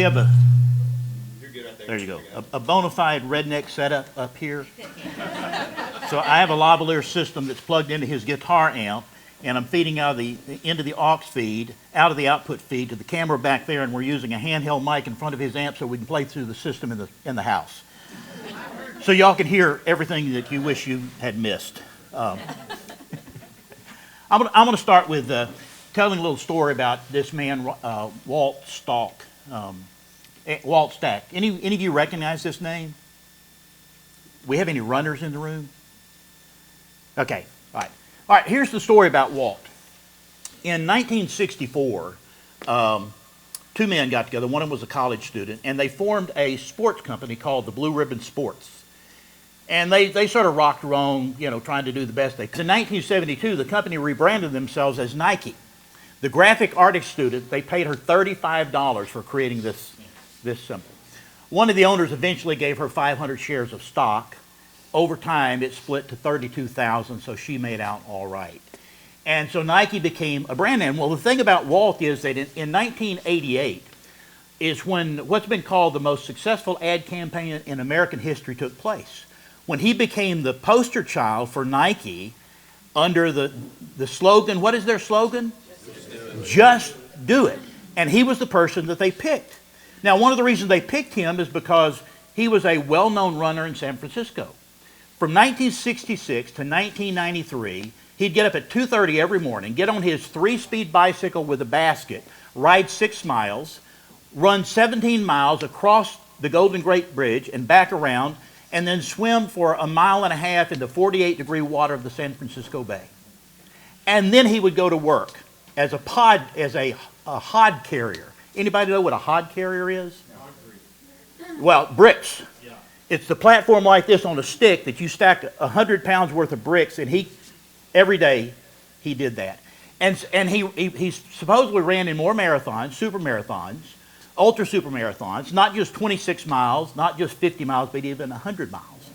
have a, there you go, a bona fide redneck setup up here. So I have a lavalier system that's plugged into his guitar amp, and I'm feeding out of into the aux feed, out of the output feed to the camera back there, and we're using a handheld mic in front of his amp so we can play through the system in the house. So y'all can hear everything that you wish you had missed. I'm going to start with telling a little story about this man, Walt Stack. Walt Stack. Any of you recognize this name? We have any runners in the room? Okay, all right. All right, here's the story about Walt. In 1964, two men got together. One of them was a college student, and they formed a sports company called the Blue Ribbon Sports. And they sort of rocked along, trying to do the best they could. In 1972, the company rebranded themselves as Nike. The graphic artist student, they paid her $35 for creating this symbol. One of the owners eventually gave her 500 shares of stock. Over time, it split to 32,000, so she made out all right. And so Nike became a brand name. Well, the thing about Walt is that in 1988 is when what's been called the most successful ad campaign in American history took place. When he became the poster child for Nike under the slogan, what is their slogan? Just do it. And he was the person that they picked. Now, one of the reasons they picked him is because he was a well-known runner in San Francisco. From 1966 to 1993, he'd get up at 2:30 every morning, get on his 3-speed bicycle with a basket, ride 6 miles, run 17 miles across the Golden Gate Bridge and back around, and then swim for 1.5 miles in the 48-degree water of the San Francisco Bay. And then he would go to work as a hod carrier. Anybody know what a hod carrier is? Well, bricks. It's the platform like this on a stick that you stack 100 pounds worth of bricks, and every day he did that. And he supposedly ran in more marathons, super marathons, ultra super marathons, not just 26 miles, not just 50 miles, but even 100 miles.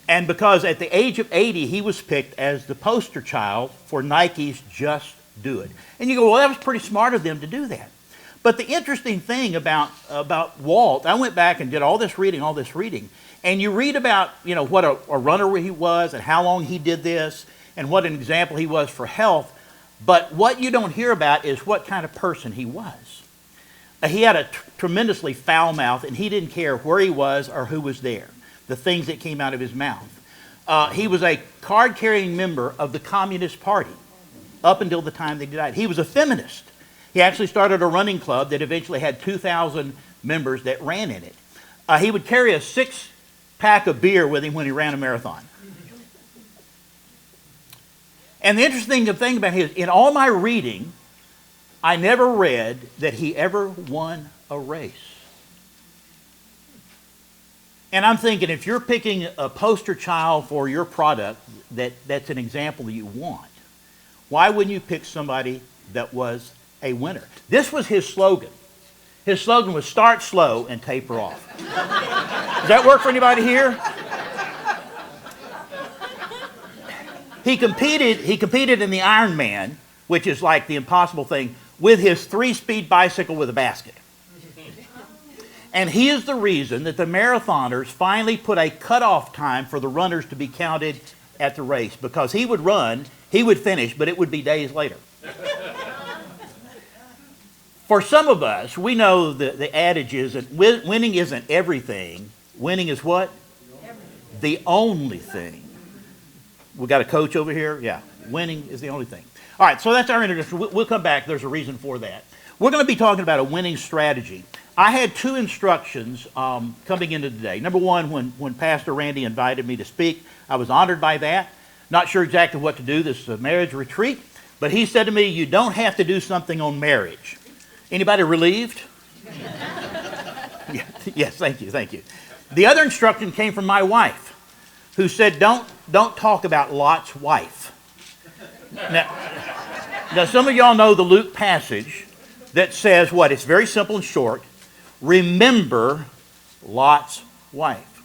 And because at the age of 80, he was picked as the poster child for Nike's Just Do It. And you go, well, that was pretty smart of them to do that. But the interesting thing about Walt, I went back and did all this reading, and you read about, what a runner he was and how long he did this and what an example he was for health. But what you don't hear about is what kind of person he was. He had a tremendously foul mouth, and he didn't care where he was or who was there, the things that came out of his mouth. He was a card-carrying member of the Communist Party up until the time that he died. He was a feminist. He actually started a running club that eventually had 2,000 members that ran in it. He would carry a 6-pack of beer with him when he ran a marathon. And the interesting thing about him is, in all my reading, I never read that he ever won a race. And I'm thinking, if you're picking a poster child for your product that's an example that you want, why wouldn't you pick somebody that was a winner? This was his slogan. His slogan was start slow and taper off. Does that work for anybody here? He competed in the Ironman, which is like the impossible thing, with his 3-speed bicycle with a basket. And he is the reason that the marathoners finally put a cutoff time for the runners to be counted at the race, because he would run, he would finish, but it would be days later. For some of us, we know the adage is that winning isn't everything. Winning is what? Everything. The only thing. We got a coach over here? Yeah. Winning is the only thing. All right, so that's our introduction. We'll come back. There's a reason for that. We're going to be talking about a winning strategy. I had 2 instructions coming into today. Number one, when Pastor Randy invited me to speak, I was honored by that. Not sure exactly what to do. This is a marriage retreat. But he said to me, you don't have to do something on marriage. Anybody relieved? Yes, thank you. The other instruction came from my wife, who said, don't talk about Lot's wife. Now, some of y'all know the Luke passage that says what? It's very simple and short. Remember Lot's wife.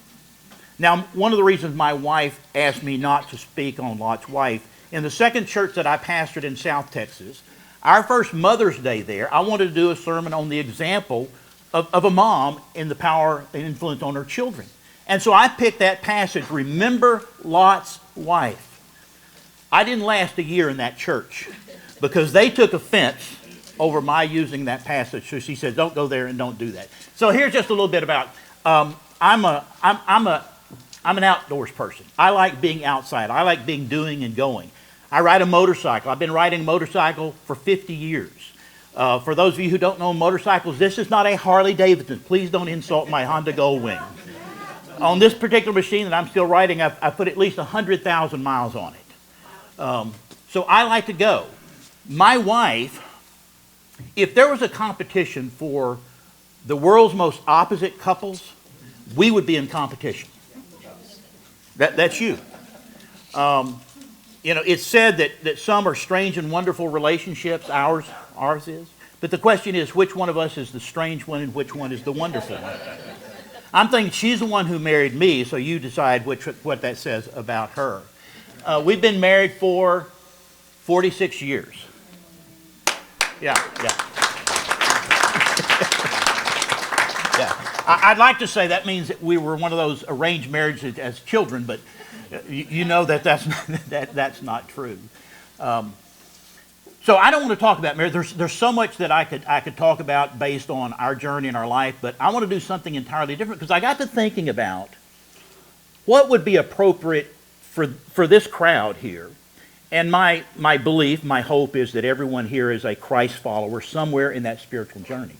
Now, one of the reasons my wife asked me not to speak on Lot's wife, in the second church that I pastored in South Texas, our first Mother's Day there, I wanted to do a sermon on the example of a mom and the power and influence on her children. And so I picked that passage, remember Lot's wife. I didn't last a year in that church because they took offense over my using that passage. So she said, don't go there and don't do that. So here's just a little bit about, I'm an outdoors person. I like being outside. I like being doing and going. I ride a motorcycle. I've been riding a motorcycle for 50 years. For those of you who don't know motorcycles, this is not a Harley Davidson. Please don't insult my Honda Goldwing. On this particular machine that I'm still riding, I put at least 100,000 miles on it. So I like to go. My wife, if there was a competition for the world's most opposite couples, we would be in competition. That's you. It's said that some are strange and wonderful relationships. Ours is. But the question is, which one of us is the strange one and which one is the wonderful one? I'm thinking she's the one who married me, so you decide what that says about her. We've been married for 46 years. Yeah. I'd like to say that means that we were one of those arranged marriages as children, but you know that's not true. So I don't want to talk about marriage. There's so much that I could talk about based on our journey in our life, but I want to do something entirely different because I got to thinking about what would be appropriate for this crowd here. And my belief, my hope is that everyone here is a Christ follower somewhere in that spiritual journey.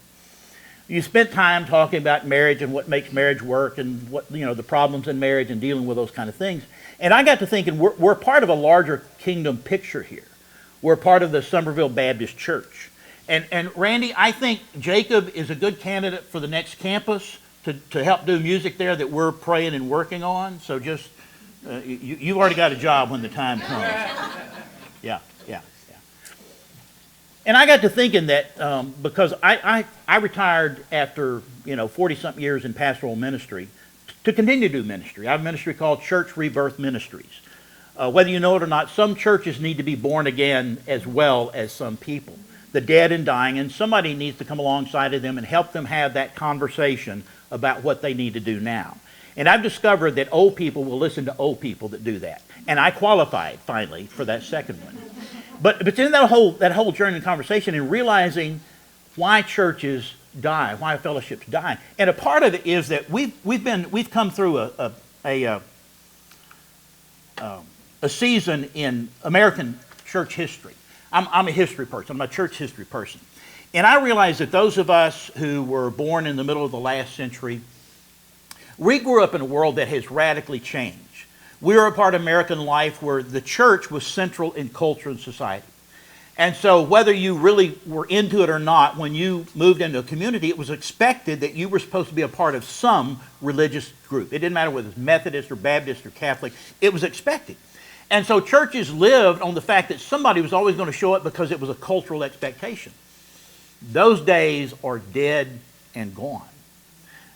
You spent time talking about marriage and what makes marriage work and what the problems in marriage and dealing with those kind of things. And I got to thinking we're part of a larger kingdom picture here. We're part of the Somerville Baptist Church. And Randy, I think Jacob is a good candidate for the next campus to help do music there that we're praying and working on. So just, you've already got a job when the time comes. Yeah. And I got to thinking that because I retired after 40-something years in pastoral ministry to continue to do ministry. I have a ministry called Church Rebirth Ministries. Whether you know it or not, some churches need to be born again as well as some people, the dead and dying, and somebody needs to come alongside of them and help them have that conversation about what they need to do now. And I've discovered that old people will listen to old people that do that. And I qualified, finally, for that second one. But in that whole journey and conversation and realizing why churches die, why fellowships die. And a part of it is that we've come through a season in American church history. I'm a history person. I'm a church history person. And I realize that those of us who were born in the middle of the last century, we grew up in a world that has radically changed. We were a part of American life where the church was central in culture and society. And so whether you really were into it or not, when you moved into a community, it was expected that you were supposed to be a part of some religious group. It didn't matter whether it was Methodist or Baptist or Catholic. It was expected. And so churches lived on the fact that somebody was always going to show up because it was a cultural expectation. Those days are dead and gone.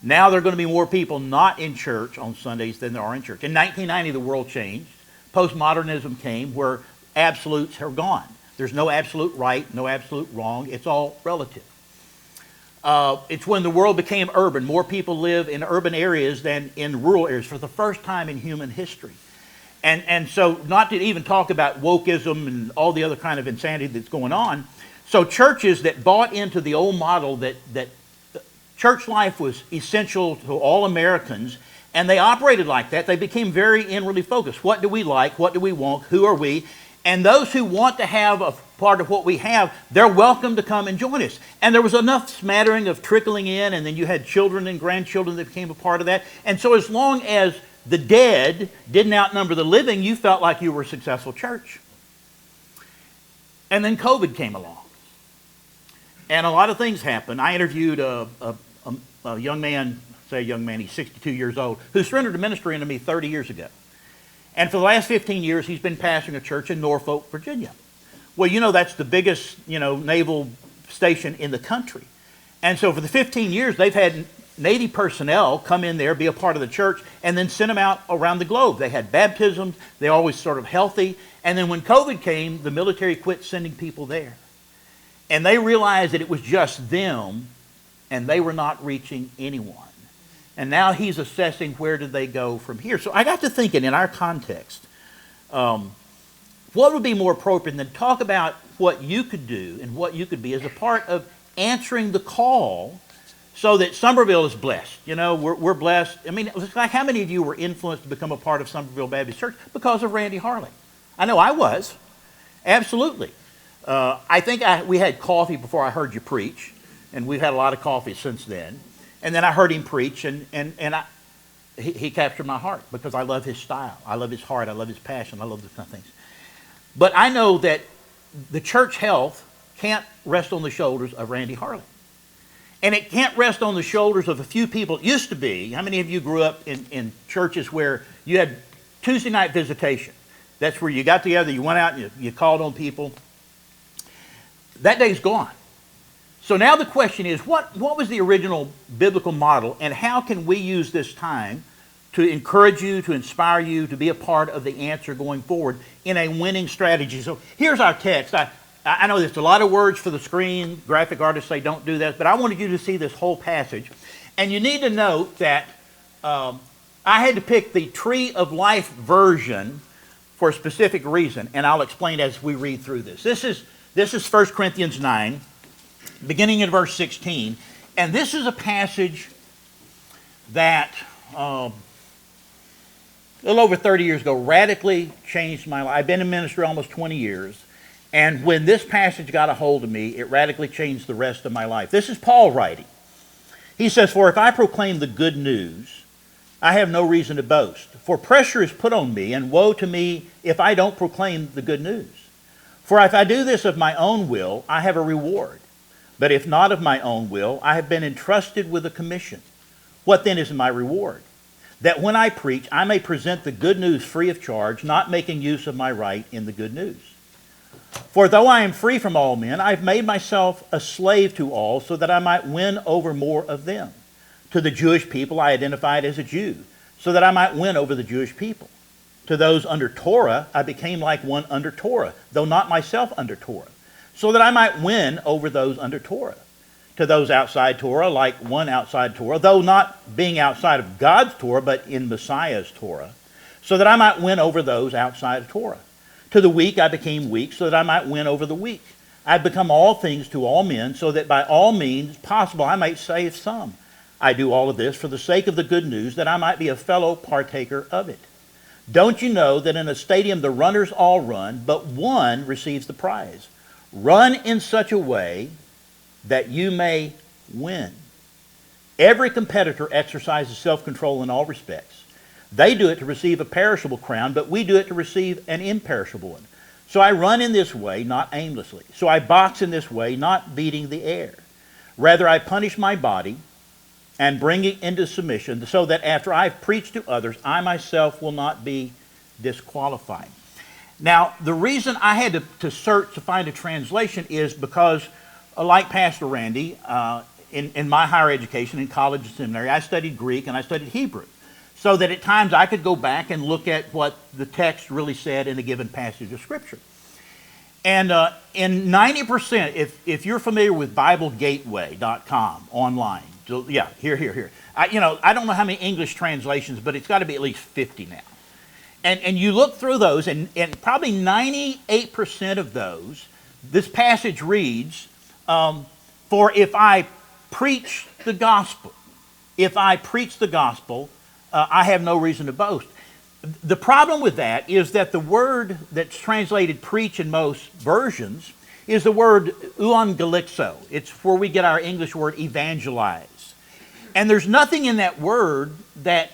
Now there are going to be more people not in church on Sundays than there are in church. In 1990, the world changed. Postmodernism came where absolutes are gone. There's no absolute right, no absolute wrong. It's all relative. It's when the world became urban. More people live in urban areas than in rural areas for the first time in human history. And so not to even talk about wokeism and all the other kind of insanity that's going on. So churches that bought into the old model that church life was essential to all Americans, and they operated like that. They became very inwardly focused. What do we like? What do we want? Who are we? And those who want to have a part of what we have, they're welcome to come and join us. And there was enough smattering of trickling in, and then you had children and grandchildren that became a part of that. And so as long as the dead didn't outnumber the living, you felt like you were a successful church. And then COVID came along. And a lot of things happened. I interviewed a young man, he's 62 years old, who surrendered to ministry unto me 30 years ago. And for the last 15 years, he's been pastoring a church in Norfolk, Virginia. Well, that's the biggest, naval station in the country. And so for the 15 years, they've had Navy personnel come in there, be a part of the church, and then send them out around the globe. They had baptisms. They're always sort of healthy. And then when COVID came, the military quit sending people there. And they realized that it was just them and they were not reaching anyone. And now he's assessing where did they go from here. So I got to thinking in our context, what would be more appropriate than talk about what you could do and what you could be as a part of answering the call so that Somerville is blessed. You know, we're blessed. I mean, it's like how many of you were influenced to become a part of Somerville Baptist Church because of Randy Harley? I know I was. Absolutely. I think we had coffee before I heard you preach, and we've had a lot of coffee since then. And then I heard him preach, and he captured my heart because I love his style. I love his heart. I love his passion. I love those kind of things. But I know that the church health can't rest on the shoulders of Randy Harley. And it can't rest on the shoulders of a few people. It used to be, how many of you grew up in churches where you had Tuesday night visitation? That's where you got together, you went out and you called on people. That day's gone. So now the question is, what was the original biblical model, and how can we use this time to encourage you, to inspire you, to be a part of the answer going forward in a winning strategy? So here's our text. I know there's a lot of words for the screen. Graphic artists say don't do that, but I wanted you to see this whole passage. And you need to note that I had to pick the Tree of Life version for a specific reason, and I'll explain as we read through this. This is 1 Corinthians 9, beginning in verse 16, and this is a passage that a little over 30 years ago radically changed my life. I've been in ministry almost 20 years, and when this passage got a hold of me, it radically changed the rest of my life. This is Paul writing. He says, "For if I proclaim the good news, I have no reason to boast. For pressure is put on me, and woe to me if I don't proclaim the good news. For if I do this of my own will, I have a reward. But if not of my own will, I have been entrusted with a commission. What then is my reward? That when I preach, I may present the good news free of charge, not making use of my right in the good news. For though I am free from all men, I have made myself a slave to all, so that I might win over more of them. To the Jewish people I identified as a Jew, so that I might win over the Jewish people. To those under Torah I became like one under Torah, though not myself under Torah, so that I might win over those under Torah. To those outside Torah, like one outside Torah, though not being outside of God's Torah, but in Messiah's Torah, so that I might win over those outside of Torah. To the weak I became weak, so that I might win over the weak. I have become all things to all men, so that by all means possible I might save some. I do all of this for the sake of the good news, that I might be a fellow partaker of it. Don't you know that in a stadium the runners all run, but one receives the prize? Run in such a way that you may win. Every competitor exercises self-control in all respects. They do it to receive a perishable crown, but we do it to receive an imperishable one. So I run in this way, not aimlessly. So I box in this way, not beating the air. Rather, I punish my body and bring it into submission, so that after I've preached to others, I myself will not be disqualified." Now, the reason I had to search to find a translation is because, like Pastor Randy, in my higher education, in college and seminary, I studied Greek and I studied Hebrew, so that at times I could go back and look at what the text really said in a given passage of Scripture. And in 90%, if you're familiar with BibleGateway.com online, so yeah, here. I don't know how many English translations, but it's got to be at least 50 now. And you look through those, and probably 98% of those, this passage reads, "For if I preach the gospel, I have no reason to boast." The problem with that is that the word that's translated preach in most versions is the word euangelixo. It's where we get our English word evangelize. And there's nothing in that word that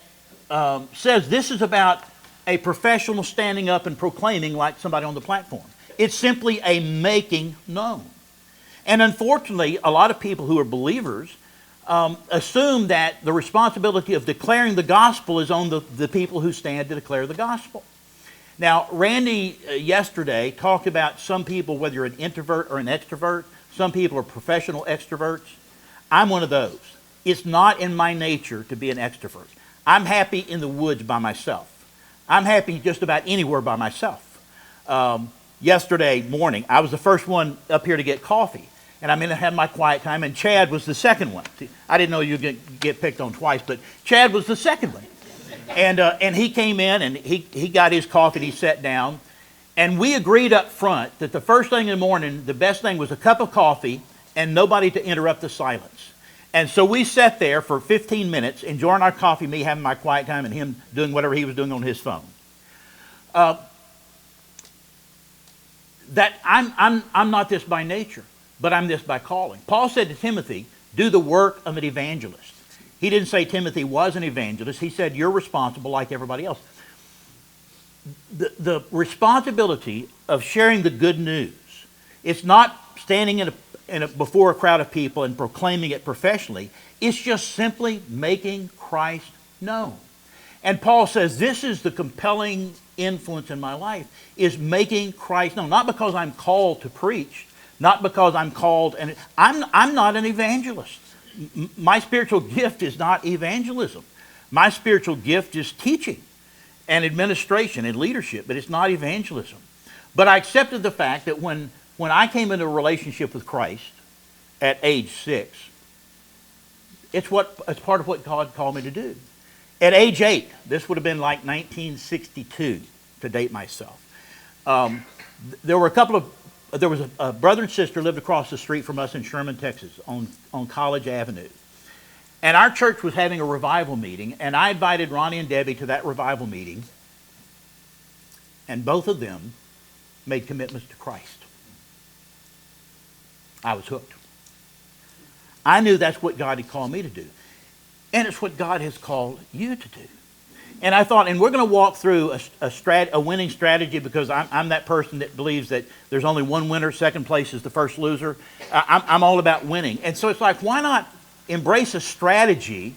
says this is about a professional standing up and proclaiming like somebody on the platform. It's simply a making known. And unfortunately, a lot of people who are believers assume that the responsibility of declaring the gospel is on the people who stand to declare the gospel. Now, Randy yesterday talked about some people, whether you're an introvert or an extrovert, some people are professional extroverts. I'm one of those. It's not in my nature to be an extrovert. I'm happy in the woods by myself. I'm happy just about anywhere by myself. Yesterday morning, I was the first one up here to get coffee. and I'm going to have my quiet time, and Chad was the second one. See, I didn't know you'd get picked on twice, but Chad was the second one. And he came in, and he got his coffee, and he sat down, and we agreed up front that the first thing in the morning, the best thing was a cup of coffee and nobody to interrupt the silence. And so we sat there for 15 minutes, enjoying our coffee, me having my quiet time, and him doing whatever he was doing on his phone. That I'm not this by nature, but I'm this by calling. Paul said to Timothy, do the work of an evangelist. He didn't say Timothy was an evangelist. He said you're responsible like everybody else. The responsibility of sharing the good news, it's not standing before a crowd of people and proclaiming it professionally. It's just simply making Christ known. And Paul says this is the compelling influence in my life, is making Christ known. Not because I'm called to preach, not because I'm called, and I'm not an evangelist. My spiritual gift is not evangelism. My spiritual gift is teaching and administration and leadership, but it's not evangelism. But I accepted the fact that when I came into a relationship with Christ at age 6, it's part of what God called me to do. At age 8, this would have been like 1962, to date myself. There was a brother and sister lived across the street from us in Sherman, Texas, on College Avenue. And our church was having a revival meeting, and I invited Ronnie and Debbie to that revival meeting, and both of them made commitments to Christ. I was hooked. I knew that's what God had called me to do. And it's what God has called you to do. And I thought, and we're going to walk through a winning strategy, because I'm that person that believes that there's only one winner, second place is the first loser. I'm all about winning. And so it's like, why not embrace a strategy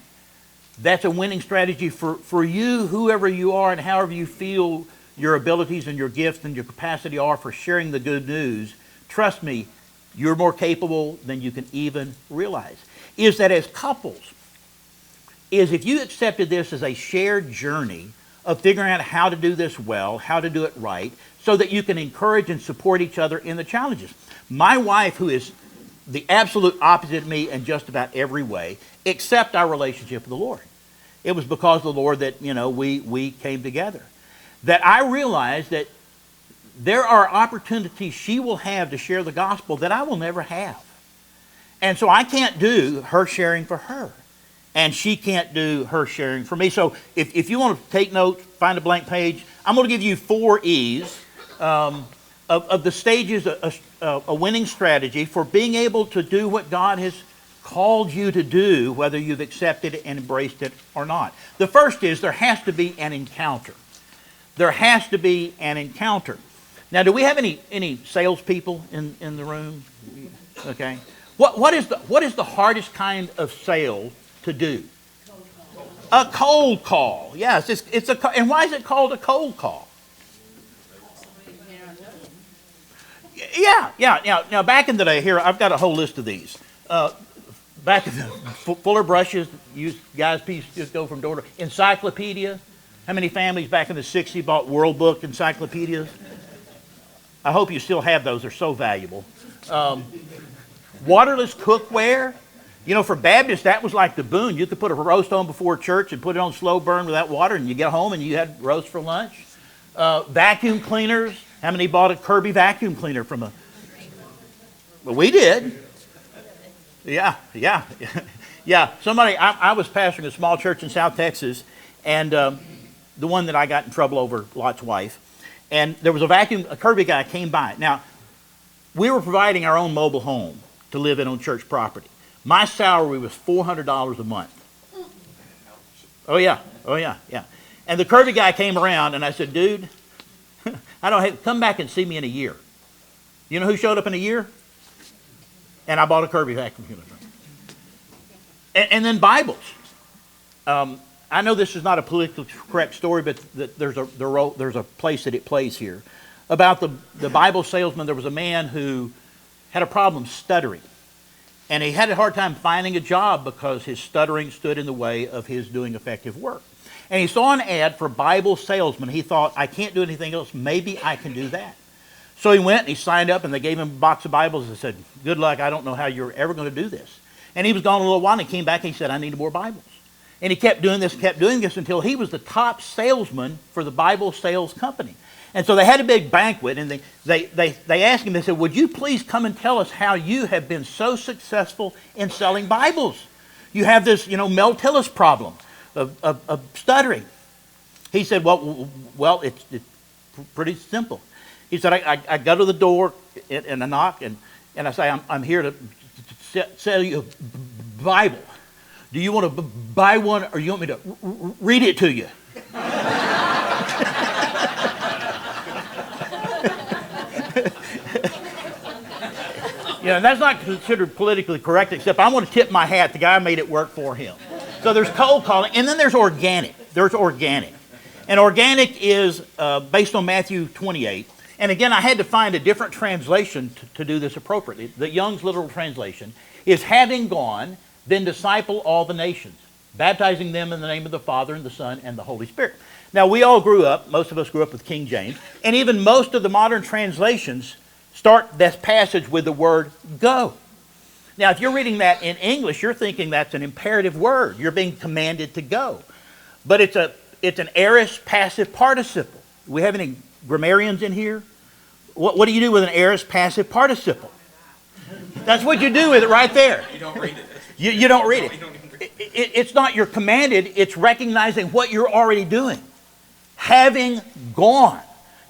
that's a winning strategy for you, whoever you are, and however you feel your abilities and your gifts and your capacity are for sharing the good news. Trust me, you're more capable than you can even realize. Is that as couples, is if you accepted this as a shared journey of figuring out how to do this well, how to do it right, so that you can encourage and support each other in the challenges. My wife, who is the absolute opposite of me in just about every way, except our relationship with the Lord. It was because of the Lord that, we came together. That I realized that there are opportunities she will have to share the gospel that I will never have. And so I can't do her sharing for her. And she can't do her sharing for me. So if you want to take notes, find a blank page, I'm going to give you 4 E's of the stages, a winning strategy for being able to do what God has called you to do, whether you've accepted it and embraced it or not. The first is there has to be an encounter. There has to be an encounter. Now, do we have any salespeople in the room? Okay. What is the hardest kind of sale to do? A cold call. Yes, and why is it called a cold call? Yeah. Now, back in the day, here I've got a whole list of these. Back in the Fuller brushes, you guys just go from door to door. Encyclopedia. How many families back in the 60s bought World Book encyclopedias? I hope you still have those. They're so valuable. Waterless cookware. For Baptists, that was like the boon. You could put a roast on before church and put it on slow burn without water, and you get home and you had roast for lunch. Vacuum cleaners. How many bought a Kirby vacuum cleaner from a... Well, we did. Yeah. Somebody, I was pastoring a small church in South Texas, and the one that I got in trouble over, Lot's wife, and there was a Kirby guy came by. Now, we were providing our own mobile home to live in on church property. My salary was $400 a month. Oh yeah. And the Kirby guy came around, and I said, dude, come back and see me in a year. You know who showed up in a year? And I bought a Kirby vacuum cleaner. And then Bibles. I know this is not a politically correct story, but there's a place that it plays here. About the Bible salesman, there was a man who had a problem stuttering. And he had a hard time finding a job because his stuttering stood in the way of his doing effective work. And he saw an ad for Bible salesman. He thought, I can't do anything else. Maybe I can do that. So he went and he signed up, and they gave him a box of Bibles and said, good luck, I don't know how you're ever going to do this. And he was gone a little while, and he came back and he said, I need more Bibles. And he kept doing this until he was the top salesman for the Bible sales company. And so they had a big banquet, and they asked him, they said, would you please come and tell us how you have been so successful in selling Bibles? You have this, Mel Tillis problem of stuttering. He said, well, it's pretty simple. He said, I go to the door and I knock, and I say, I'm here to sell you a Bible. Do you want to buy one, or you want me to read it to you? That's not considered politically correct, except I want to tip my hat. The guy made it work for him. So there's cold calling, and then there's organic. And organic is based on Matthew 28. And again, I had to find a different translation to do this appropriately. The Young's literal translation is, having gone, then disciple all the nations, baptizing them in the name of the Father and the Son and the Holy Spirit. Now, we all most of us grew up with King James, and even most of the modern translations start this passage with the word go. Now, if you're reading that in English, you're thinking that's an imperative word. You're being commanded to go. But it's an aorist passive participle. Do we have any grammarians in here? What do you do with an aorist passive participle? That's what you do with it right there. You don't read it. You don't read it. It's not you're commanded, it's recognizing what you're already doing. Having gone.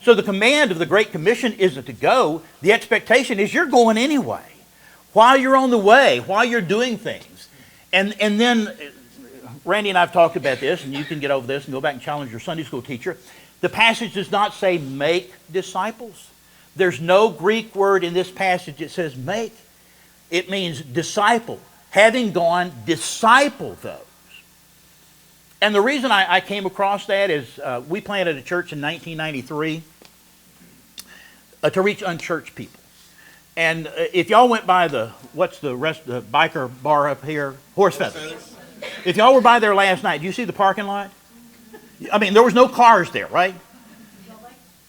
So the command of the Great Commission isn't to go. The expectation is you're going anyway. While you're on the way, while you're doing things. And then, Randy and I have talked about this, and you can get over this and go back and challenge your Sunday school teacher. The passage does not say make disciples. There's no Greek word in this passage that says make. It means disciple. Having gone, disciple those. And the reason I came across that is we planted a church in 1993 to reach unchurched people. And if y'all went by the biker bar up here? Horse Feathers. If y'all were by there last night, do you see the parking lot? I mean, there was no cars there, right?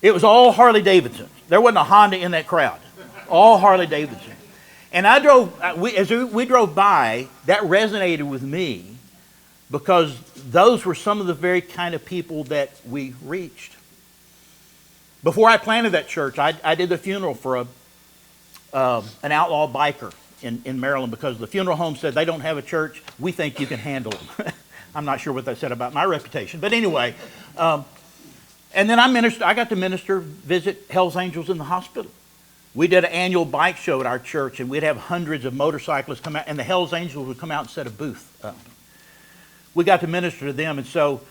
It was all Harley Davidson. There wasn't a Honda in that crowd. All Harley Davidson. And as we drove by, that resonated with me because those were some of the very kind of people that we reached. Before I planted that church, I did the funeral for an outlaw biker in Maryland because the funeral home said they don't have a church. We think you can handle them. I'm not sure what that said about my reputation. But anyway, and then I got to visit Hell's Angels in the hospital. We did an annual bike show at our church, and we'd have hundreds of motorcyclists come out, and the Hell's Angels would come out and set a booth up. We got to minister to them, and so,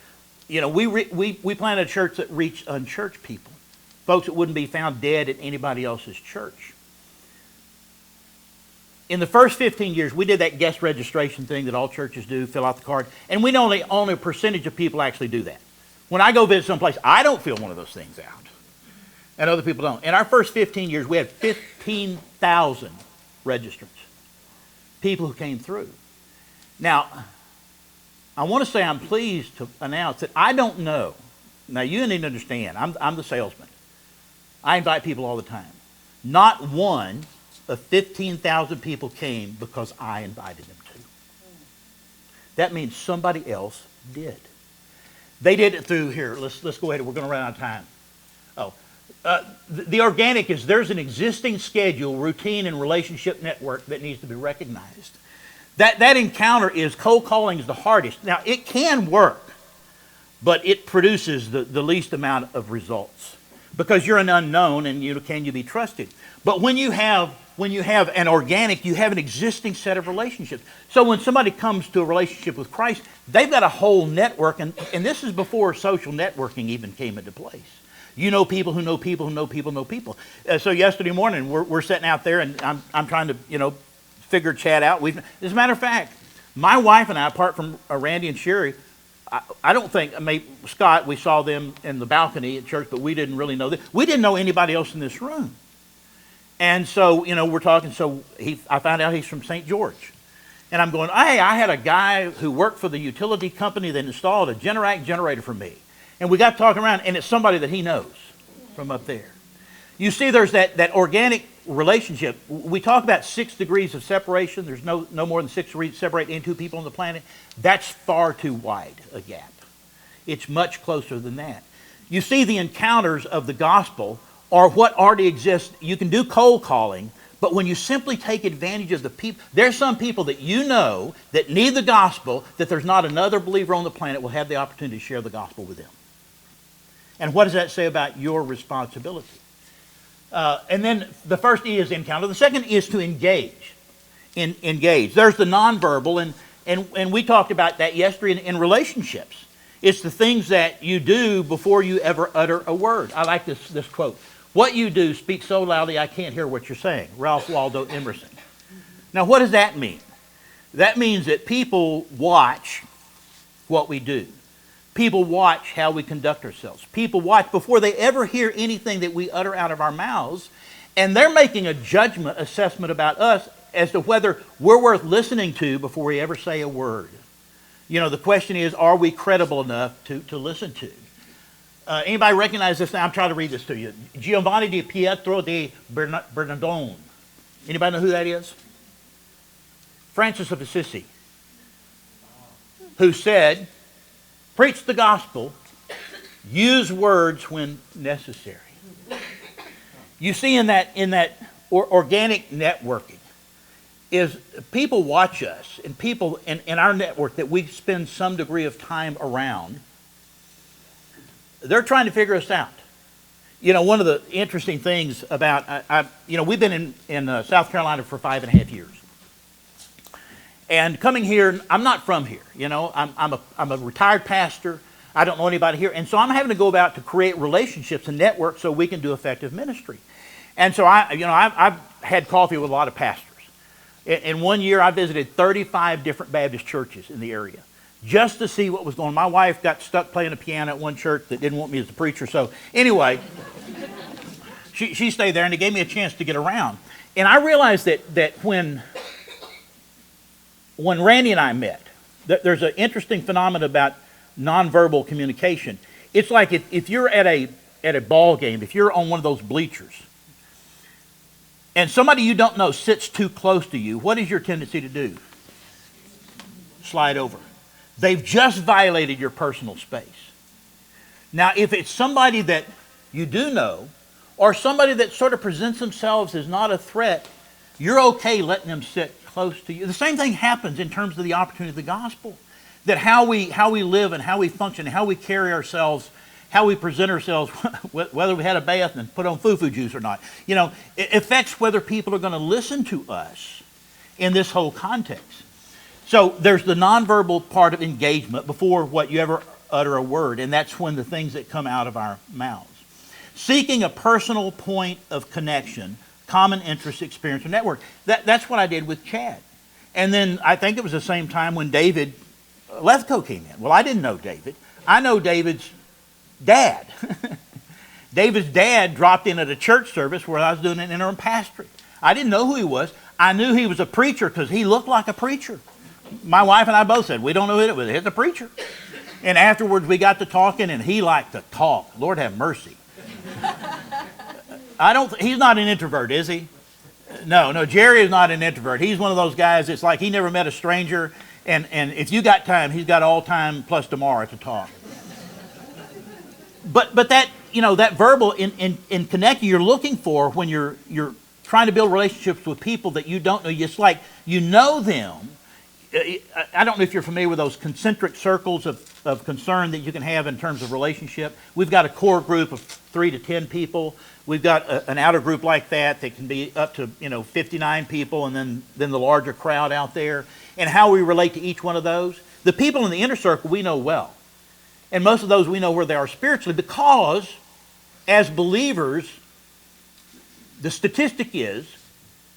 we planted a church that reached unchurched people, folks that wouldn't be found dead at anybody else's church. In the first 15 years, we did that guest registration thing that all churches do, fill out the card, and we know only a percentage of people actually do that. When I go visit someplace, I don't fill one of those things out. And other people don't. In our first 15 years, we had 15,000 registrants, people who came through. Now, I want to say I'm pleased to announce that I don't know. Now, you need to understand, I'm the salesman. I invite people all the time. Not one of 15,000 people came because I invited them to. That means somebody else did. They did it through here. Let's go ahead. We're going to run out of time. The organic is there's an existing schedule, routine, and relationship network that needs to be recognized. That encounter is cold calling is the hardest. Now, it can work, but it produces the least amount of results because you're an unknown and can you be trusted. But when you have an organic, you have an existing set of relationships. So when somebody comes to a relationship with Christ, they've got a whole network, and this is before social networking even came into place. You know people who know people who know people know people. So yesterday morning, we're sitting out there, and I'm trying to, figure Chad out. As a matter of fact, my wife and I, apart from Randy and Sherry, I don't think, Scott, we saw them in the balcony at church, but we didn't really know them. We didn't know anybody else in this room. And so, we're talking, so I found out he's from St. George. And I'm going, hey, I had a guy who worked for the utility company that installed a Generac generator for me. And we got talking around, and it's somebody that he knows from up there. You see, there's that organic relationship. We talk about 6 degrees of separation. There's no more than 6 degrees separating any two people on the planet. That's far too wide a gap. It's much closer than that. You see, the encounters of the gospel are what already exists. You can do cold calling, but when you simply take advantage of the people, there's some people that you know that need the gospel, that there's not another believer on the planet will have the opportunity to share the gospel with them. And what does that say about your responsibility? And then the first E is encounter. The second is to engage. Engage. There's the nonverbal, and we talked about that yesterday in relationships. It's the things that you do before you ever utter a word. I like this quote. What you do speaks so loudly I can't hear what you're saying. Ralph Waldo Emerson. Now, what does that mean? That means that people watch what we do. People watch how we conduct ourselves. People watch before they ever hear anything that we utter out of our mouths, and they're making a judgment assessment about us as to whether we're worth listening to before we ever say a word. You know, the question is, are we credible enough to listen to? Anybody recognize this? I'm trying to read this to you. Giovanni di Pietro di Bernardone. Anybody know who that is? Francis of Assisi, who said, preach the gospel, use words when necessary. You see, in that organic networking, is people watch us, and people in our network that we spend some degree of time around, they're trying to figure us out. You know, one of the interesting things about, we've been in South Carolina for 5.5 years. And coming here, I'm not from here. You know, I'm a retired pastor. I don't know anybody here. And so I'm having to go about to create relationships and networks so we can do effective ministry. And so I've had coffee with a lot of pastors. In 1 year, I visited 35 different Baptist churches in the area just to see what was going on. My wife got stuck playing the piano at one church that didn't want me as the preacher. So anyway, she stayed there, and it gave me a chance to get around. And I realized that when Randy and I met, there's an interesting phenomenon about nonverbal communication. It's like if you're at a ball game, if you're on one of those bleachers, and somebody you don't know sits too close to you, what is your tendency to do? Slide over. They've just violated your personal space. Now, if it's somebody that you do know, or somebody that sort of presents themselves as not a threat, you're okay letting them sit close to you. The same thing happens in terms of the opportunity of the gospel. That how we live and how we function, how we carry ourselves, how we present ourselves, whether we had a bath and put on foo-foo juice or not, you know, it affects whether people are going to listen to us in this whole context. So there's the nonverbal part of engagement before what you ever utter a word, and that's when the things that come out of our mouths. Seeking a personal point of connection, common interest, experience, or network. That's what I did with Chad. And then I think it was the same time when David Lethco came in. Well, I didn't know David. I know David's dad. David's dad dropped in at a church service where I was doing an interim pastorate. I didn't know who he was. I knew he was a preacher because he looked like a preacher. My wife and I both said, we don't know who it was. It's a preacher. And afterwards we got to talking, and he liked to talk. Lord have mercy. He's not an introvert, is he? No, Jerry is not an introvert. He's one of those guys, it's like he never met a stranger, and if you got time, he's got all time plus tomorrow to talk. But that, you know, that verbal in connecting, you're looking for when you're trying to build relationships with people that you don't know. It's like you know them. I don't know if you're familiar with those concentric circles of concern that you can have in terms of relationship. We've got a core group of 3 to 10 people. We've got an outer group like that can be up to 59 people, and then the larger crowd out there. And how we relate to each one of those. The people in the inner circle we know well. And most of those we know where they are spiritually, because as believers, the statistic is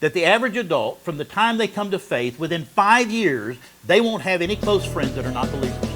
that the average adult, from the time they come to faith, within 5 years, they won't have any close friends that are not believers.